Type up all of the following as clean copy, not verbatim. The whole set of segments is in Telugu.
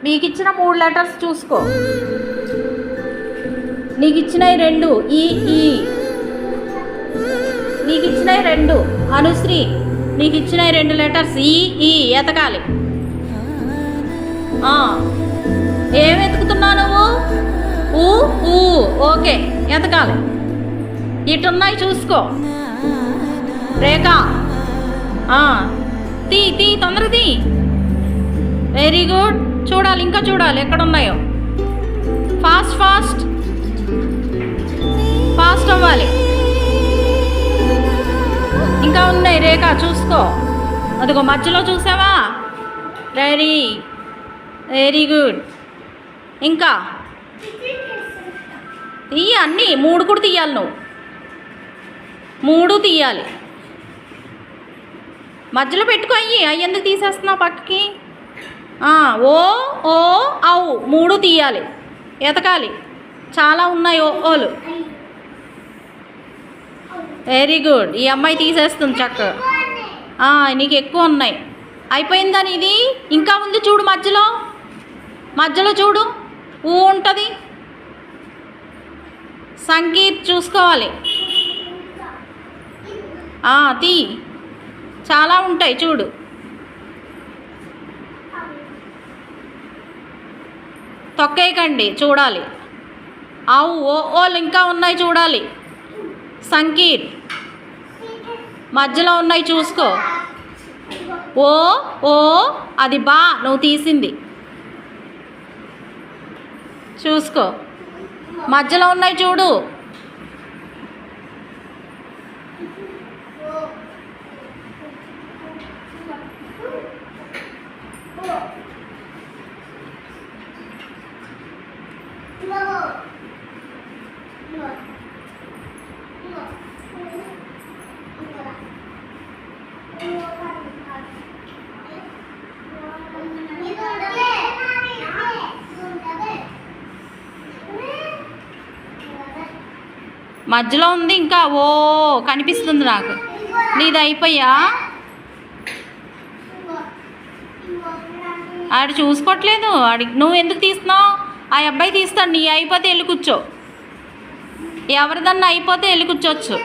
మీకు ఇచ్చిన 3 లెటర్స్ చూసుకో. నీకు ఇచ్చినవి 2 ఈ ఈ, నీకు ఇచ్చినవి 2 అనుశ్రీ, నీకు ఇచ్చినవి 2 లెటర్స్ ఈ ఈ ఎతకాలి. ఏం ఎతుకుతున్నావు నువ్వు? ఊ ఊ, ఓకే ఎతకాలి. ఇటున్నాయి చూసుకో. రేఖ తీ తీ తొందర తీ. Very good. చూడాలి, ఇంకా చూడాలి ఎక్కడున్నాయో. ఫాస్ట్ ఫాస్ట్ ఫాస్ట్ అవ్వాలి. ఇంకా ఉన్నాయి రేఖ చూసుకో. అదిగో మధ్యలో చూసావా? Very very good. ఇంకా తీయ అన్నీ 3 కూడా తీయాలి. నువ్వు 3 తీయాలి. మధ్యలో పెట్టుకో. అయ్యి ఎందుకు తీసేస్తున్నావు పక్కకి? ఓ ఓ ఔ 3 తీయాలి, ఎతకాలి. చాలా ఉన్నాయి ఓలు. Very good. ఈ అమ్మాయి తీసేస్తుంది చక్కగా. నీకు ఎక్కువ ఉన్నాయి. అయిపోయిందా నీది? ఇంకా ఉంది చూడు మధ్యలో. మధ్యలో చూడు ఊ ఉంటుంది. సంగీత్ చూసుకోవాలి. తీ. చాలా ఉంటాయి చూడు. తొక్కేయకండి, చూడాలి. ఆవు ఓలు ఇంకా ఉన్నాయి చూడాలి. సంగీత్ మధ్యలో ఉన్నాయి చూసుకో. ఓ ఓ అది బా నువ్వు తీసింది చూసుకో. మధ్యలో ఉన్నాయి చూడు. మధ్యలో ఉంది ఇంకా. ఓ కనిపిస్తుంది నాకు. నీది అయిపోయా? ఆడు చూసుకోవట్లేదు. నువ్వు ఎందుకు తీస్తున్నావు? ఆ అబ్బాయి తీస్తాడు. నీ అయిపోతే వెళ్ళి కూర్చో. ఎవరిదన్నా అయిపోతే వెళ్ళి కూర్చోవచ్చు.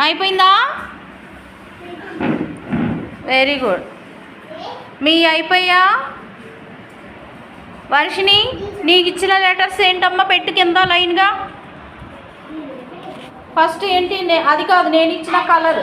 అయిపోయిందా? Very good. మీ అయిపోయా? వర్షిని నీకు ఇచ్చిన లెటర్స్ ఏంటమ్మా? పెట్టు కింద లైన్గా. ఫస్ట్ ఏంటి? అది కాదు, నేను ఇచ్చిన కలర్.